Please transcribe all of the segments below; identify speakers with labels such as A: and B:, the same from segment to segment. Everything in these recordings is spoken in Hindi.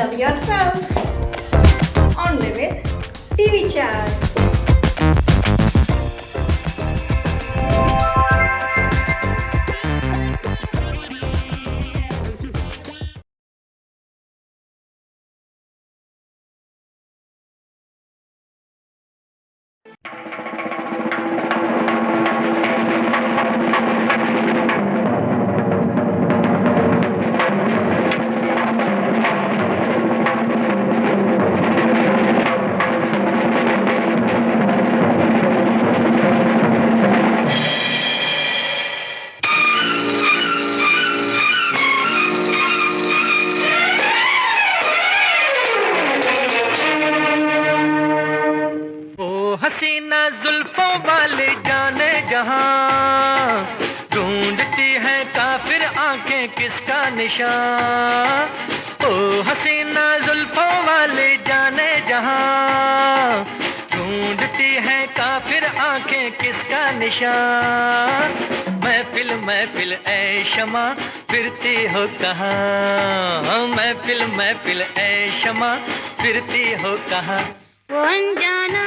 A: Love yourself. Only with TV Chat.
B: हसीना जुल्फों वाले जाने जहां ढूंढती है काफिर आंखें किसका निशान। ओ हसीना जुल्फों वाले जाने जहां ढूंढती है काफिर आंखें किसका निशान। महफिल महफिल ऐ शमा फिरती हो कहाँ, महफिल महफिल ऐ शमा फिरती हो कहाँ।
C: वो अनजाना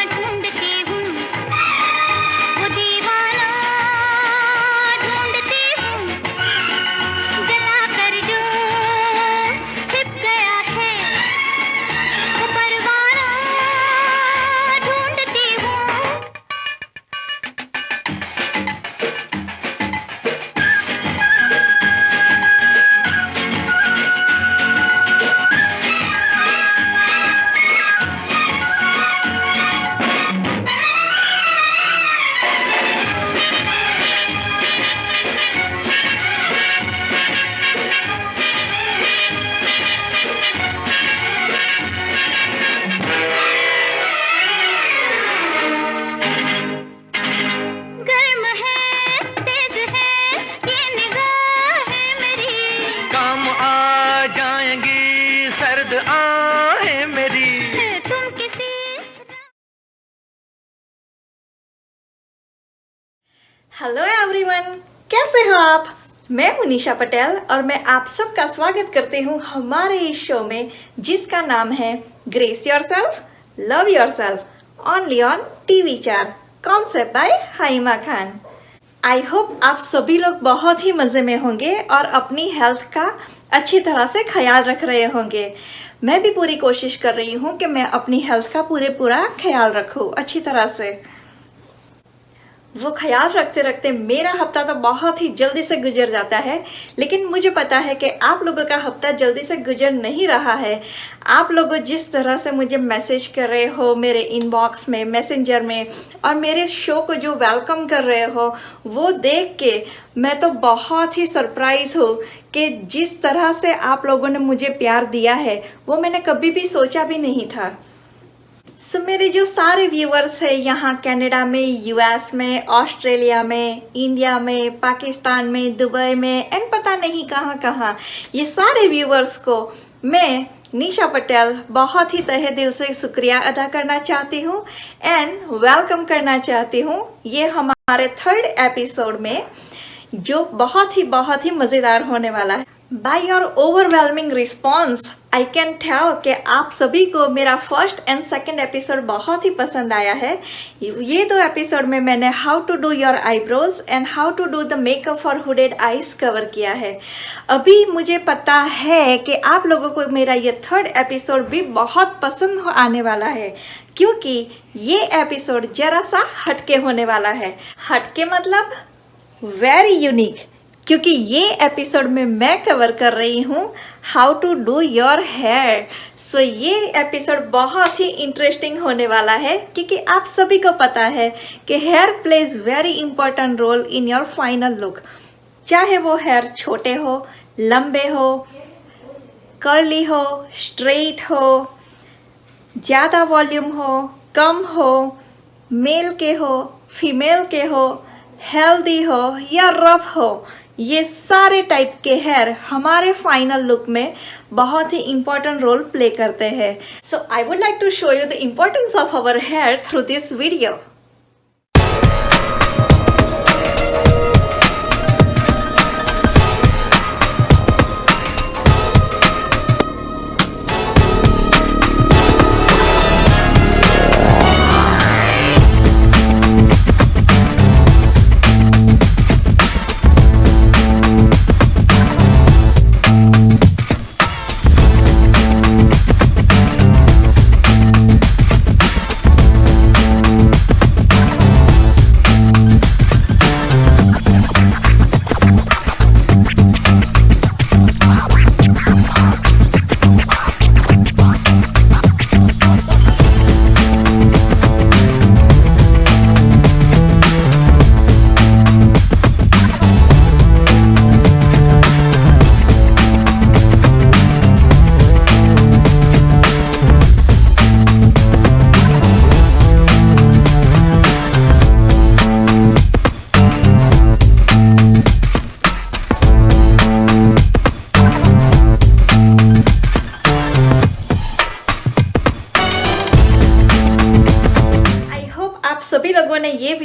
C: ढूंढती हूँ, वो दीवाना ढूंढती हूँ, जला कर जो छिप गया है वो परवाना ढूंढती हूँ। गर्म है तेज है ये निगाहें मेरी,
B: काम आ जाएंगी सर्द आहें मेरी।
C: तुम किसी
A: हेलो एवरीवन, कैसे हो आप? मैं हूं निशा पटेल और मैं आप सबका स्वागत करती हूं हमारे इस शो में जिसका नाम है grace yourself love yourself only on TV चार, concept by Haima Khan. I hope आप सभी लोग बहुत ही मज़े में होंगे और अपनी हेल्थ का अच्छी तरह से ख्याल रख रहे होंगे। मैं भी पूरी कोशिश कर रही हूँ कि मैं अपनी हेल्थ का पूरा ख्याल रखूँ अच्छी तरह से। वो ख्याल रखते रखते मेरा हफ्ता तो बहुत ही जल्दी से गुजर जाता है, लेकिन मुझे पता है कि आप लोगों का हफ्ता जल्दी से गुजर नहीं रहा है। आप लोग जिस तरह से मुझे मैसेज कर रहे हो मेरे इनबॉक्स में, मैसेंजर में, और मेरे शो को जो वेलकम कर रहे हो, वो देख के मैं तो बहुत ही सरप्राइज हूँ कि जिस तरह से आप लोगों ने मुझे प्यार दिया है वो मैंने कभी भी सोचा भी नहीं था। सो मेरे जो सारे व्यूअर्स हैं यहाँ कनाडा में, यूएस में, ऑस्ट्रेलिया में, इंडिया में, पाकिस्तान में, दुबई में एंड पता नहीं कहाँ कहाँ, ये सारे व्यूअर्स को मैं निशा पटेल बहुत ही तहे दिल से शुक्रिया अदा करना चाहती हूँ एंड वेलकम करना चाहती हूँ ये हमारे थर्ड एपिसोड में, जो बहुत ही मज़ेदार होने वाला है। By your overwhelming response, I can tell कि आप सभी को मेरा फर्स्ट एंड सेकंड एपिसोड बहुत ही पसंद आया है। ये दो एपिसोड में मैंने how to do your eyebrows and how to do the makeup for hooded eyes cover किया है। अभी मुझे पता है कि आप लोगों को मेरा ये थर्ड एपिसोड भी बहुत पसंद आने वाला है, क्योंकि ये एपिसोड जरा सा हटके होने वाला है। हटके मतलब वेरी यूनिक, क्योंकि ये एपिसोड में मैं कवर कर रही हूँ how to do your hair. So ये एपिसोड बहुत ही इंटरेस्टिंग होने वाला है, क्योंकि आप सभी को पता है कि hair plays very important role in your final look. चाहे वो हेयर छोटे हो, लंबे हो, कर्ली हो, स्ट्रेट हो, ज़्यादा वॉल्यूम हो, कम हो, मेल के हो, फीमेल के हो, हेल्दी हो या रफ हो, ये सारे टाइप के हेयर हमारे फाइनल लुक में बहुत ही इम्पोर्टेंट रोल प्ले करते हैं। So I would like to show you the importance of our hair through this video.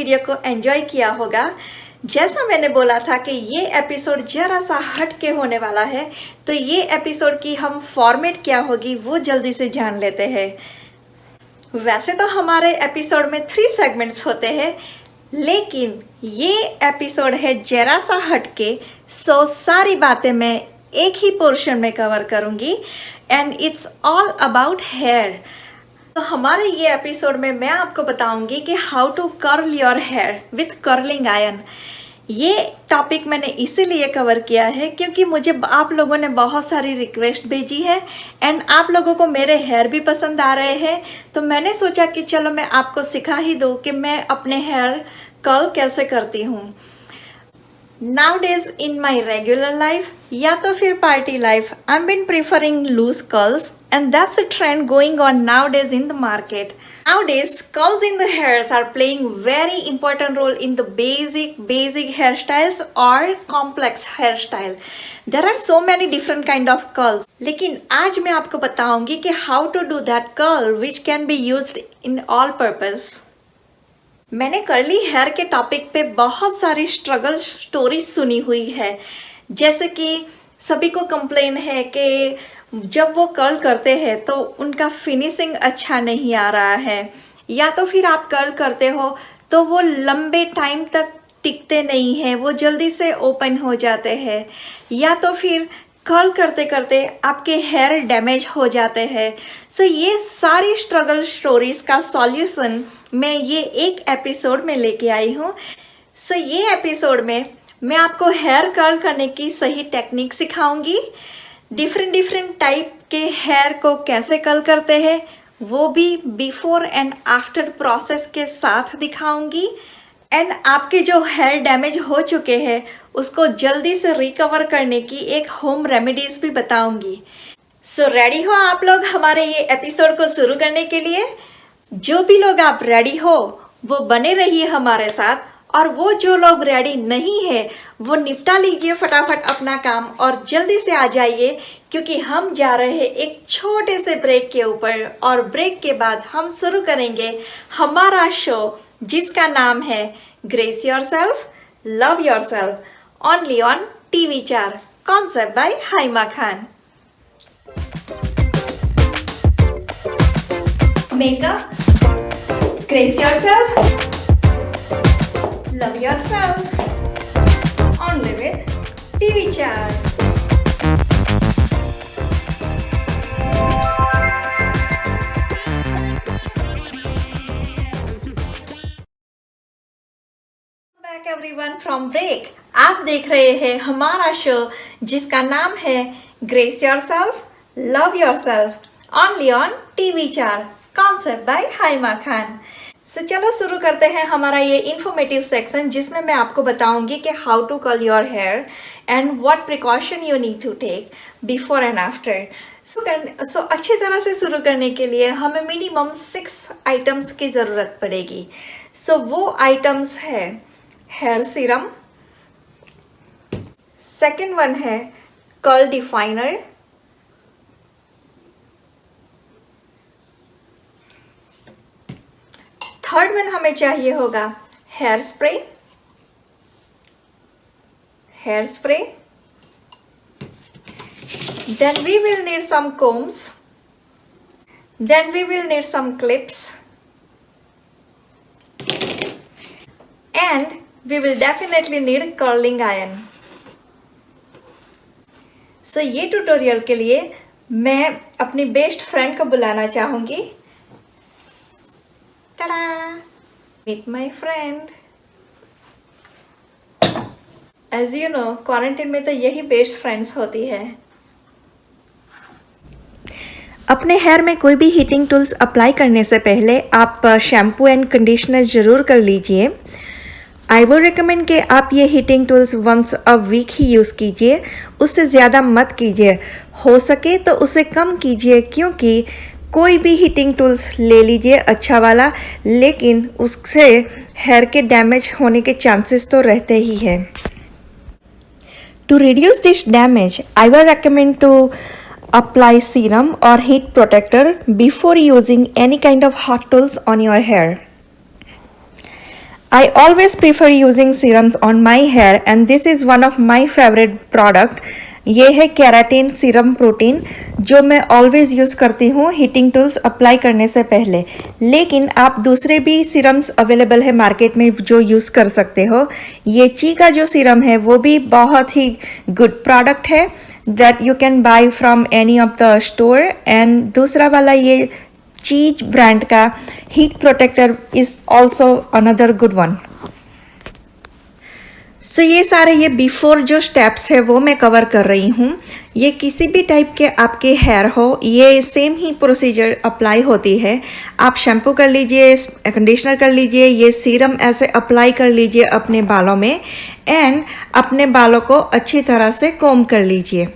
A: Video को एंजॉय किया होगा। जैसा मैंने बोला था कि ये एपिसोड जरा सा हट के होने वाला है, तो ये एपिसोड की हम फॉर्मेट क्या होगी वो जल्दी से जान लेते हैं। वैसे तो हमारे एपिसोड में 3 सेगमेंट्स होते हैं, लेकिन ये एपिसोड है जरा सा हटके, सो सारी बातें मैं एक ही पोर्शन में कवर करूँगी and it's all about hair. तो हमारे ये एपिसोड में मैं आपको बताऊंगी कि how to curl your hair with curling iron. ये टॉपिक मैंने इसीलिए कवर किया है क्योंकि मुझे आप लोगों ने बहुत सारी रिक्वेस्ट भेजी है एंड आप लोगों को मेरे हेयर भी पसंद आ रहे हैं, तो मैंने सोचा कि चलो मैं आपको सिखा ही दूँ कि मैं अपने हेयर कर्ल कैसे करती हूँ। Nowadays in my regular life या तो फिर party life, I've been preferring loose curls and that's a trend going on nowadays in the market. Nowadays, curls in the hairs are playing very important role in the basic hairstyles or complex hairstyle. There are so many different kind of curls. लेकिन आज मैं आपको बताऊंगी कि how to do that curl which can be used in all purpose. मैंने कर्ली हेयर के टॉपिक पे बहुत सारी स्ट्रगल स्टोरीज सुनी हुई है, जैसे कि सभी को कंप्लेन है कि जब वो कर्ल करते हैं तो उनका फिनिशिंग अच्छा नहीं आ रहा है, या तो फिर आप कर्ल करते हो तो वो लंबे टाइम तक टिकते नहीं हैं, वो जल्दी से ओपन हो जाते हैं, या तो फिर कर्ल करते करते आपके हेयर डैमेज हो जाते हैं। सो ये सारी स्ट्रगल स्टोरीज का सॉल्यूशन मैं ये एक एपिसोड में लेके आई हूँ। सो ये एपिसोड में मैं आपको हेयर कर्ल करने की सही टेक्निक सिखाऊंगी, डिफरेंट टाइप के हेयर को कैसे कर्ल करते हैं वो भी बिफोर एंड आफ्टर प्रोसेस के साथ दिखाऊंगी, एंड आपके जो हेयर डैमेज हो चुके हैं उसको जल्दी से रिकवर करने की एक होम रेमेडीज भी बताऊंगी। सो रेडी हो आप लोग हमारे ये एपिसोड को शुरू करने के लिए? जो भी लोग आप रेडी हो वो बने रहिए हमारे साथ, और वो जो लोग रेडी नहीं है वो निपटा लीजिए फटाफट अपना काम और जल्दी से आ जाइए, क्योंकि हम जा रहे हैं एक छोटे से ब्रेक के ऊपर, और ब्रेक के बाद हम शुरू करेंगे हमारा शो जिसका नाम है grace yourself love yourself, only on TV4, concept by Haima Khan. Makeup, grace yourself, love yourself, only with TV4. Back everyone from break. आप देख रहे हैं हमारा शो जिसका नाम है grace yourself love yourself, only on TV4, concept by Haima Khan. So चलो शुरू करते हैं हमारा ये इंफॉर्मेटिव सेक्शन, जिसमें मैं आपको बताऊंगी कि how to curl your hair and what precaution you need to take before and after. So अच्छी तरह से शुरू करने के लिए हमें मिनिमम 6 आइटम्स की ज़रूरत पड़ेगी। सो वो आइटम्स है हेयर सीरम, सेकेंड वन है कर्ल डिफाइनर, थर्ड वन हमें चाहिए होगा hair spray, then we will need some combs, then we will need some clips, and we will definitely need curling iron. So ये ट्यूटोरियल के लिए मैं अपनी बेस्ट फ्रेंड को बुलाना चाहूँगी। Meet my friend. As you know, quarantine में तो यही बेस्ट फ्रेंड्स होती है। अपने हेयर में कोई भी हीटिंग टूल्स अप्लाई करने से पहले आप शैम्पू एंड कंडीशनर ज़रूर कर लीजिए। आई वो रिकमेंड कि आप ये heating tools once a week ही यूज़ कीजिए, उससे ज़्यादा मत कीजिए, हो सके तो उसे कम कीजिए, क्योंकि कोई भी हीटिंग टूल्स ले लीजिए अच्छा वाला, लेकिन उससे हेयर के डैमेज होने के चांसेस तो रहते ही हैं। To reduce this damage I will recommend to apply serum or heat protector before using any kind of hot tools on your hair. I always prefer using serums on my hair and this is one of my favorite product. ये है केराटिन सीरम प्रोटीन जो मैं ऑलवेज यूज़ करती हूँ हीटिंग टूल्स अप्लाई करने से पहले। लेकिन आप दूसरे भी सीरम्स अवेलेबल है मार्केट में जो यूज़ कर सकते हो। ये ची का जो सीरम है वो भी बहुत ही गुड प्रोडक्ट है that you can buy from any of the store. And दूसरा वाला ये चीज ब्रांड का heat protector is also another good one. So ये सारे ये बिफोर जो स्टेप्स है वो मैं कवर कर रही हूँ। ये किसी भी टाइप के आपके हेयर हो ये सेम ही प्रोसीजर अप्लाई होती है। आप शैम्पू कर लीजिए, कंडीशनर कर लीजिए, ये सीरम ऐसे अप्लाई कर लीजिए अपने बालों में एंड अपने बालों को अच्छी तरह से कोम कर लीजिए।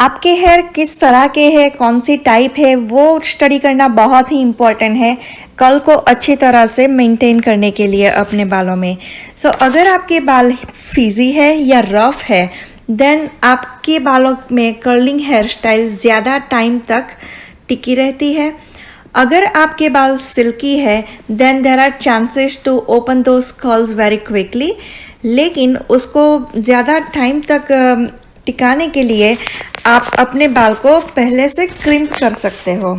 A: आपके हेयर किस तरह के हैं, कौन सी टाइप है वो स्टडी करना बहुत ही इम्पॉर्टेंट है कल को अच्छी तरह से मेंटेन करने के लिए अपने बालों में। सो अगर आपके बाल फ्रीजी है या रफ है देन आपके बालों में कर्लिंग हेयर स्टाइल ज़्यादा टाइम तक टिकी रहती है। अगर आपके बाल सिल्की है then there are chances to open those curls very quickly, लेकिन उसको ज़्यादा टाइम तक टिकाने के लिए आप अपने बाल को पहले से क्रिम्प कर सकते हो।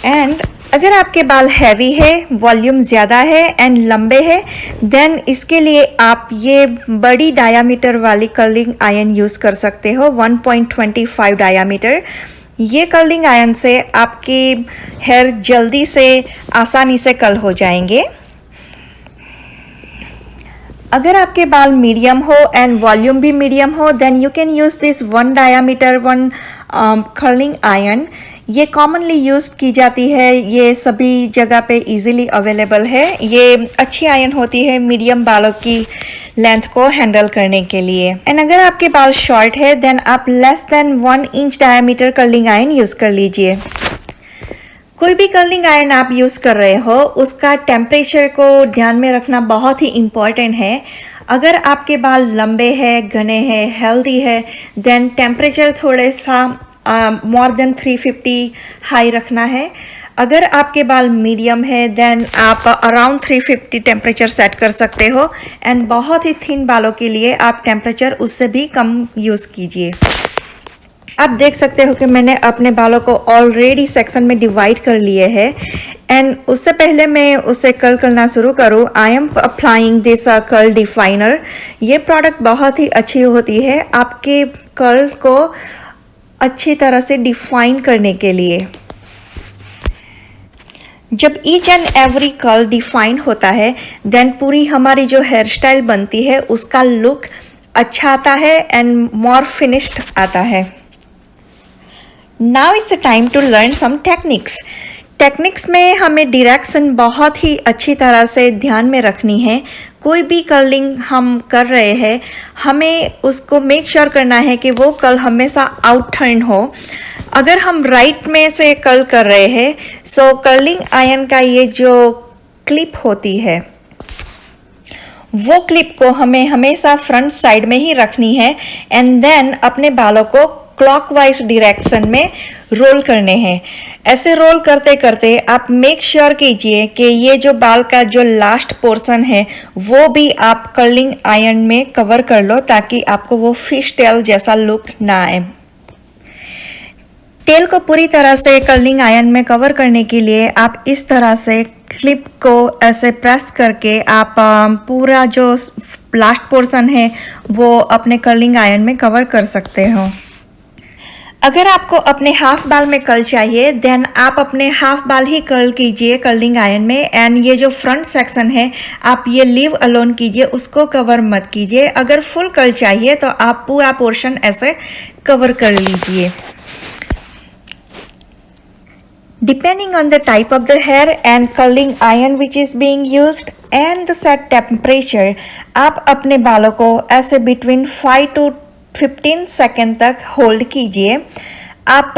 A: एंड अगर आपके बाल हैवी है, वॉल्यूम ज़्यादा है एंड लंबे है देन इसके लिए आप ये बड़ी डायामीटर वाली कर्लिंग आयरन यूज़ कर सकते हो 1.25 डायामीटर। ये कर्लिंग आयरन से आपके हेयर जल्दी से आसानी से कर्ल हो जाएंगे। अगर आपके बाल मीडियम हो एंड वॉल्यूम भी मीडियम हो then you can use this 1 diameter 1 curling iron. ये कॉमनली यूज़ की जाती है, ये सभी जगह पे इजीली अवेलेबल है। ये अच्छी आयरन होती है मीडियम बालों की लेंथ को हैंडल करने के लिए। एंड अगर आपके बाल शॉर्ट है देन आप less than 1 inch diameter curling iron use कर लीजिए। कोई भी कर्लिंग आयरन आप यूज़ कर रहे हो उसका टेम्परेचर को ध्यान में रखना बहुत ही इम्पॉर्टेंट है। अगर आपके बाल लंबे हैं, घने हैं, हेल्दी है देन टेम्परेचर थोड़े सा मोर देन 350 हाई रखना है। अगर आपके बाल मीडियम है देन आप अराउंड 350 टेम्परेचर सेट कर सकते हो एंड बहुत ही थिन बालों के लिए आप टेम्परेचर उससे भी कम यूज़ कीजिए। आप देख सकते हो कि मैंने अपने बालों को ऑलरेडी सेक्शन में डिवाइड कर लिए हैं एंड उससे पहले मैं उसे कर्ल करना शुरू करूँ I am applying this curl definer. ये प्रोडक्ट बहुत ही अच्छी होती है आपके कर्ल को अच्छी तरह से डिफाइन करने के लिए। जब each and every curl define होता है देन पूरी हमारी जो हेयर स्टाइल बनती है उसका लुक अच्छा आता है एंड मोर फिनिश्ड आता है। Now it's time to learn some techniques. Techniques में हमें डायरेक्शन बहुत ही अच्छी तरह से ध्यान में रखनी है। कोई भी कर्लिंग हम कर रहे हैं हमें उसको मेक श्योर करना है कि वो कर्ल हमेशा आउट टर्न हो। अगर हम राइट में से कर्ल कर रहे हैं सो कर्लिंग आयरन का ये जो क्लिप होती है वो क्लिप को हमें हमेशा फ्रंट साइड में ही रखनी है एंड देन अपने बालों को क्लॉकवाइज डायरेक्शन में रोल करने हैं। ऐसे रोल करते करते आप मेक श्योर कीजिए कि ये जो बाल का जो लास्ट पोर्शन है वो भी आप कर्लिंग आयरन में कवर कर लो ताकि आपको वो फिश टेल जैसा लुक ना आए। टेल को पूरी तरह से कर्लिंग आयरन में कवर करने के लिए आप इस तरह से क्लिप को ऐसे प्रेस करके आप पूरा जो लास्ट पोर्शन है वो अपने कर्लिंग आयरन में कवर कर सकते हो। अगर आपको अपने हाफ बाल में कर्ल चाहिए देन आप अपने हाफ बाल ही कर्ल कीजिए कर्लिंग आयरन में एंड ये जो फ्रंट सेक्शन है आप ये लीव अलोन कीजिए, उसको कवर मत कीजिए। अगर फुल कर्ल चाहिए तो आप पूरा पोर्शन ऐसे कवर कर लीजिए। Depending on the type of the hair and curling iron which is being used and the set temperature, आप अपने बालों को ऐसे between 5 to 15 सेकेंड तक होल्ड कीजिए। आप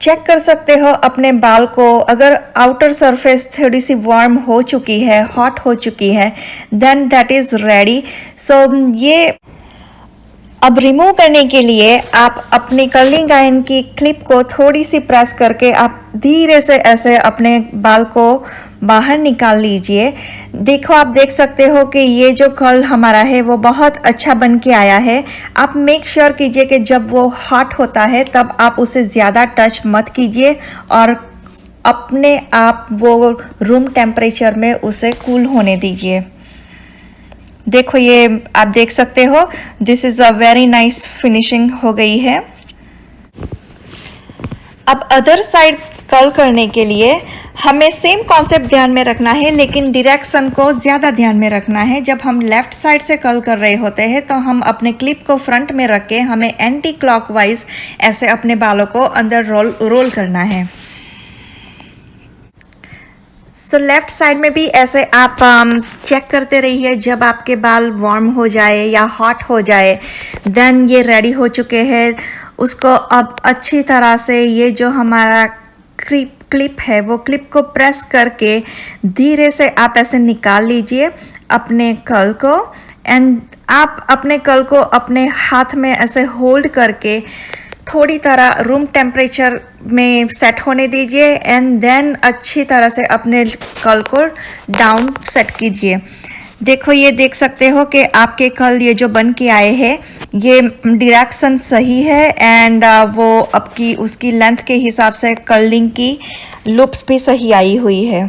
A: चेक कर सकते हो अपने बाल को, अगर आउटर सरफेस थोड़ी सी वार्म हो चुकी है, हॉट हो चुकी है देन दैट इज़ रेडी। सो ये अब रिमूव करने के लिए आप अपनी कर्लिंग आयरन की क्लिप को थोड़ी सी प्रेस करके आप धीरे से ऐसे अपने बाल को बाहर निकाल लीजिए। देखो, आप देख सकते हो कि ये जो कर्ल हमारा है वो बहुत अच्छा बन के आया है। आप मेक श्योर कीजिए कि जब वो हॉट होता है तब आप उसे ज़्यादा टच मत कीजिए और अपने आप वो रूम टेम्परेचर में उसे कूल होने दीजिए। देखो, ये आप देख सकते हो, this is a very nice finishing हो गई है। अब अदर साइड कर्ल करने के लिए हमें सेम कॉन्सेप्ट ध्यान में रखना है, लेकिन डायरेक्शन को ज़्यादा ध्यान में रखना है। जब हम लेफ़्ट साइड से कर्ल कर रहे होते हैं तो हम अपने क्लिप को फ्रंट में रख के हमें एंटी क्लॉकवाइज ऐसे अपने बालों को अंदर रोल करना है। सो लेफ़्ट साइड में भी ऐसे आप चेक करते रहिए। जब आपके बाल वार्म हो जाए या हॉट हो जाए, देन ये रेडी हो चुके हैं। उसको अब अच्छी तरह से ये जो हमारा क्लिप है वो क्लिप को प्रेस करके धीरे से आप ऐसे निकाल लीजिए अपने कर्ल को। एंड आप अपने कर्ल को अपने हाथ में ऐसे होल्ड करके थोड़ी तरह रूम टेम्परेचर में सेट होने दीजिए एंड देन अच्छी तरह से अपने कर्ल को डाउन सेट कीजिए। देखो, ये देख सकते हो कि आपके कर्ल ये जो बन के आए हैं ये डायरेक्शन सही है एंड वो आपकी उसकी लेंथ के हिसाब से कर्लिंग की लूप्स भी सही आई हुई है।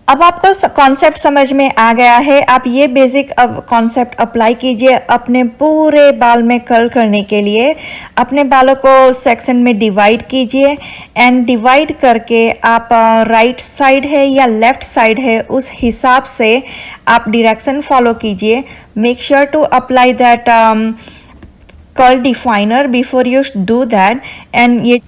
A: अब आपको कॉन्सेप्ट समझ में आ गया है। आप ये बेसिक अब कॉन्सेप्ट अप्लाई कीजिए अपने पूरे बाल में कर्ल करने के लिए। अपने बालों को सेक्शन में डिवाइड कीजिए एंड डिवाइड करके आप राइट साइड है या लेफ्ट साइड है उस हिसाब से आप डायरेक्शन फॉलो कीजिए। Make sure to apply that curl definer before you do that. And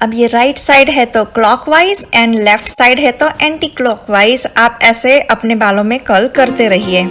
A: अब ये राइट साइड है तो क्लॉकवाइज एंड लेफ्ट साइड है तो एंटी क्लॉकवाइज आप ऐसे अपने बालों में कर्ल करते रहिए।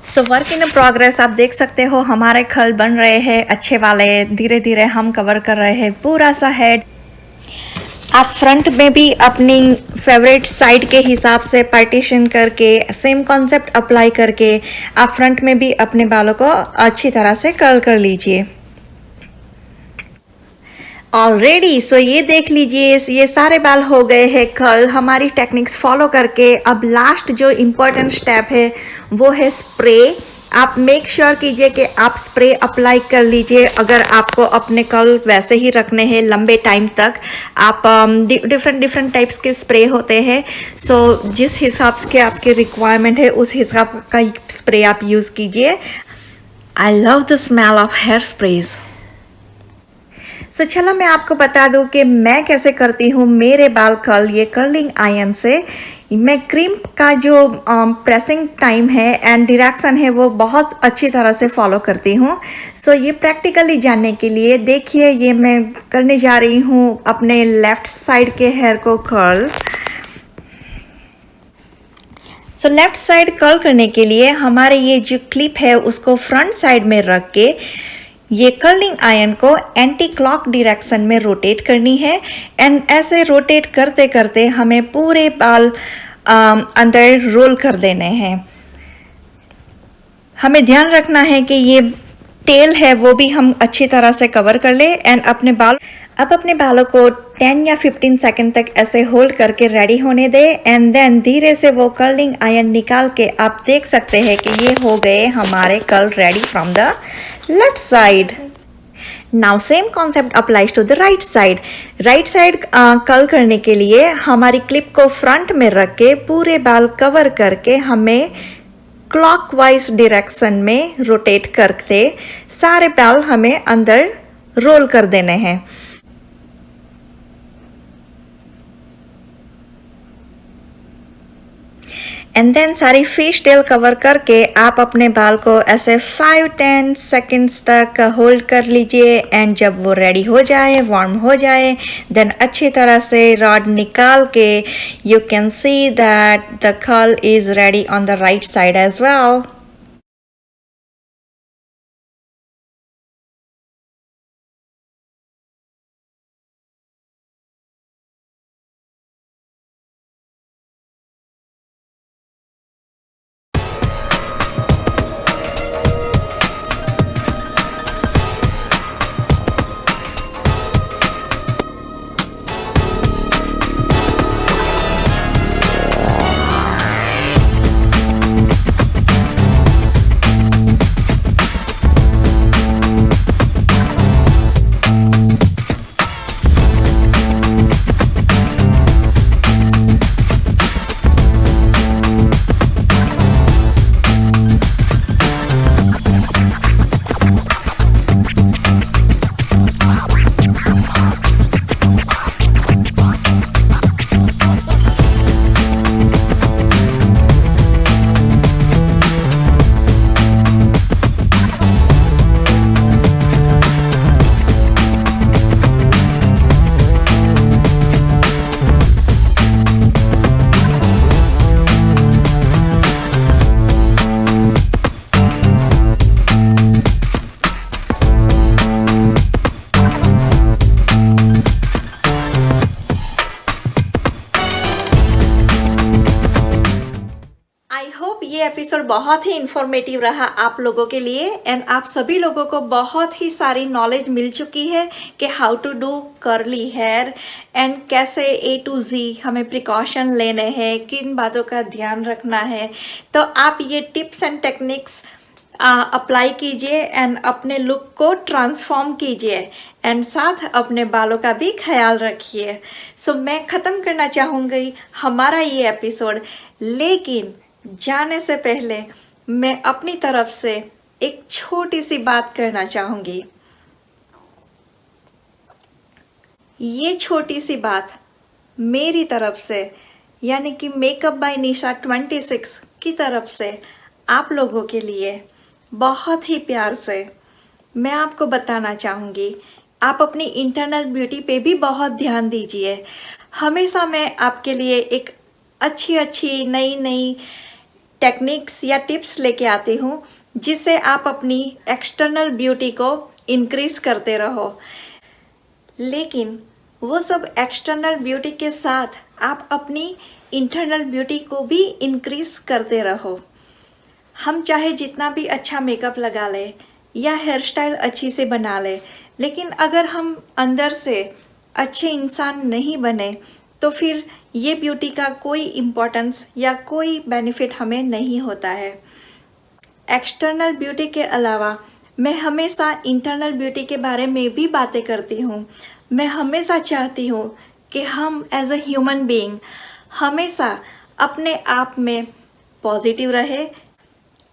A: So work in progress. आप देख सकते हो हमारे कर्ल बन रहे हैं अच्छे वाले। धीरे धीरे हम कवर कर रहे हैं पूरा सा हेड। आप फ्रंट में भी अपनी फेवरेट साइड के हिसाब से पार्टीशन करके सेम कॉन्सेप्ट अप्लाई करके आप फ्रंट में भी अपने बालों को अच्छी तरह से कर्ल कर लीजिए। ऑलरेडी सो ये देख लीजिए, ये सारे बाल हो गए हैं कर्ल हमारी टेक्निक्स फॉलो करके। अब लास्ट जो इम्पोर्टेंट स्टेप है वो है स्प्रे। आप मेक श्योर कीजिए कि आप स्प्रे अप्लाई कर लीजिए। अगर आपको अपने कर्ल वैसे ही रखने हैं लंबे टाइम तक, आप डिफरेंट टाइप्स के स्प्रे होते हैं। सो जिस हिसाब से आपकी रिक्वायरमेंट है उस हिसाब का स्प्रे आप यूज़ कीजिए। I love the smell of hair sprays. So चलो मैं आपको बता दूं कि मैं कैसे करती हूँ मेरे बाल कर्ल। ये कर्लिंग आयरन से मैं क्रिम्प का जो प्रेसिंग टाइम है एंड डायरेक्शन है वो बहुत अच्छी तरह से फॉलो करती हूँ। सो ये प्रैक्टिकली जानने के लिए देखिए, ये मैं करने जा रही हूँ अपने लेफ्ट साइड के हेयर को curl. So left side curl करने के लिए हमारे ये जो क्लिप है उसको फ्रंट साइड में रख के ये कर्लिंग आयरन को एंटी क्लॉक डायरेक्शन में रोटेट करनी है एंड ऐसे रोटेट करते करते हमें पूरे बाल अंदर रोल कर देने हैं। हमें ध्यान रखना है कि ये टेल है वो भी हम अच्छी तरह से कवर कर ले एंड अपने बालों को 10 या 15 सेकंड तक ऐसे होल्ड करके रेडी होने दे एंड देन धीरे से वो कर्लिंग आयरन निकाल के आप देख सकते हैं कि ये हो गए हमारे curl ready from the left side. Now same concept applies to the right side. Right side curl करने के लिए हमारी क्लिप को फ्रंट में रख के पूरे बाल कवर करके हमें क्लॉकवाइज डायरेक्शन में रोटेट करके सारे बाल हमें अंदर रोल कर देने हैं। एंड देन सारी फिश टेल कवर करके आप अपने बाल को ऐसे 5-10 सेकेंड्स तक होल्ड कर लीजिए। एंड जब वो रेडी हो जाए, वार्म हो जाए, देन अच्छी तरह से रॉड निकाल के you can see that the curl is ready on the right side as well. ये एपिसोड बहुत ही इंफॉर्मेटिव रहा आप लोगों के लिए एंड आप सभी लोगों को बहुत ही सारी नॉलेज मिल चुकी है कि how to do curly hair and कैसे A to Z हमें प्रिकॉशन लेने हैं, किन बातों का ध्यान रखना है। तो आप ये टिप्स एंड टेक्निक्स अप्लाई कीजिए एंड अपने लुक को ट्रांसफॉर्म कीजिए एंड साथ अपने बालों का भी ख्याल रखिए। सो मैं ख़त्म करना चाहूँगी हमारा ये एपिसोड, लेकिन जाने से पहले मैं अपनी तरफ से एक छोटी सी बात करना चाहूँगी। ये छोटी सी बात मेरी तरफ से यानी कि मेकअप बाय निशा 26 की तरफ से आप लोगों के लिए बहुत ही प्यार से मैं आपको बताना चाहूँगी, आप अपनी इंटरनल ब्यूटी पे भी बहुत ध्यान दीजिए। हमेशा मैं आपके लिए एक अच्छी नई टेक्निक्स या टिप्स लेके आती हूँ जिससे आप अपनी एक्सटर्नल ब्यूटी को इंक्रीज़ करते रहो। लेकिन वो सब एक्सटर्नल ब्यूटी के साथ आप अपनी इंटरनल ब्यूटी को भी इंक्रीज़ करते रहो। हम चाहे जितना भी अच्छा मेकअप लगा ले या हेयर स्टाइल अच्छी से बना ले, लेकिन अगर हम अंदर से अच्छे इंसान नहीं बने तो फिर ये ब्यूटी का कोई इम्पोर्टेंस या कोई बेनिफिट हमें नहीं होता है। एक्सटर्नल ब्यूटी के अलावा मैं हमेशा इंटरनल ब्यूटी के बारे में भी बातें करती हूँ। मैं हमेशा चाहती हूँ कि हम एज अ ह्यूमन बीइंग हमेशा अपने आप में पॉजिटिव रहे।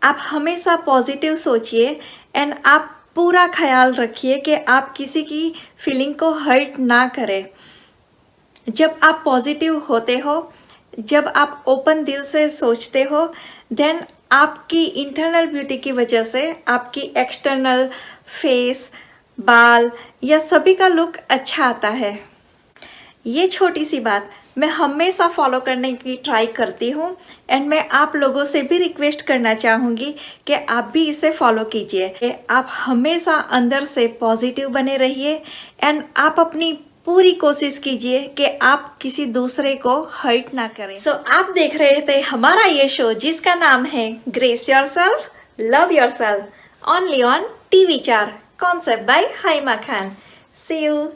A: आप हमेशा पॉजिटिव सोचिए एंड आप पूरा ख्याल रखिए कि आप किसी की फीलिंग को हर्ट ना करें। जब आप पॉजिटिव होते हो, जब आप ओपन दिल से सोचते हो, देन आपकी इंटरनल ब्यूटी की वजह से आपकी एक्सटर्नल फेस, बाल या सभी का लुक अच्छा आता है। ये छोटी सी बात मैं हमेशा फॉलो करने की ट्राई करती हूँ एंड मैं आप लोगों से भी रिक्वेस्ट करना चाहूँगी कि आप भी इसे फॉलो कीजिए। आप हमेशा अंदर से पॉजिटिव बने रहिए एंड आप अपनी पूरी कोशिश कीजिए कि आप किसी दूसरे को हर्ट ना करें। सो आप देख रहे थे हमारा ये शो जिसका नाम है grace yourself love yourself, only on TV4, concept by Haima Khan. See you.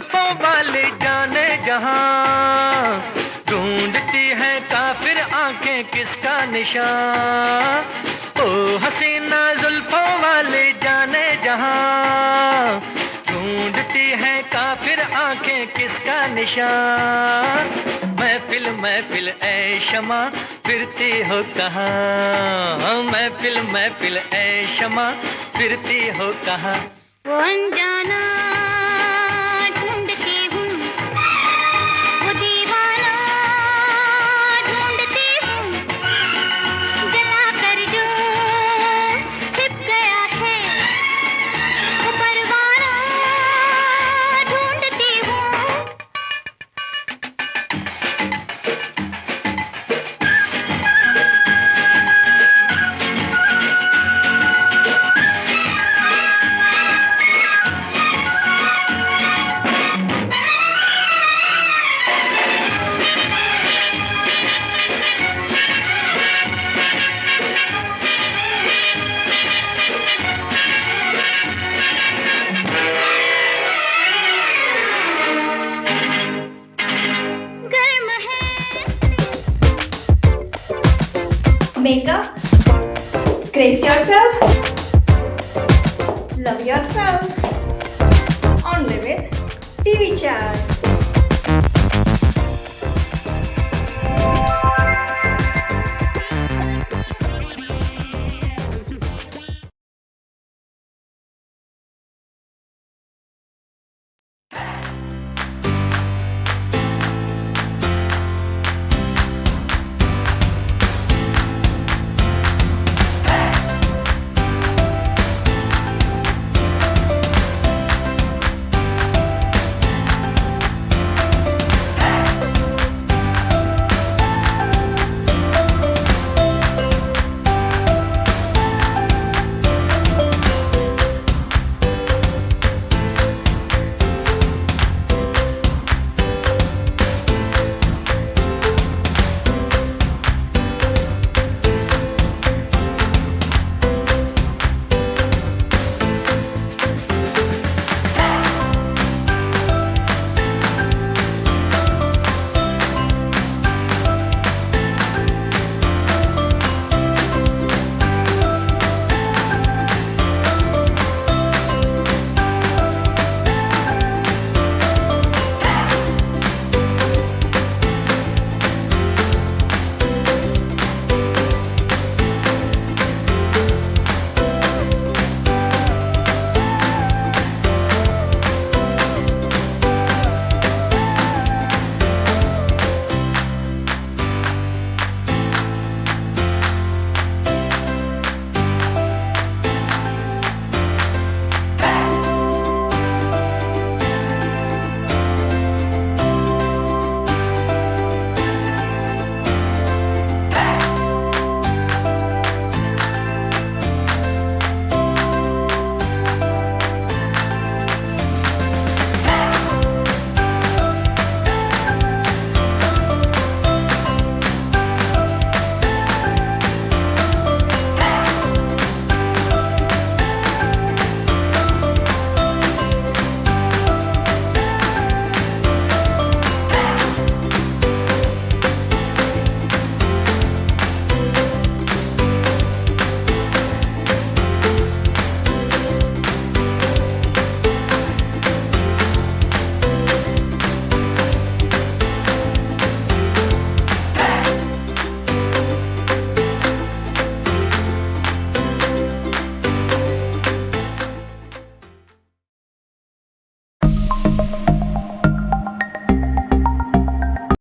B: जुल्फों वाले जाने जहां, ढूंढती है काफिर आंखें किसका निशान। ओ हसीना जुल्फों वाले जाने जहां, ढूंढती है काफिर आंखें किसका निशान। महफिल महफिल ऐ शमा फिरती हो कहाँ, महफिल महफिल ऐ शमा फिरती हो कहाँ।
C: वो अनजाना ढूंढती हूँ, वो दीवाना ढूंढती हूँ, जला कर जो छिप गया है वो परवाना ढूंढती हूँ। गर्म है
A: Makeup, grace yourself, love yourself. Only with TV Chat.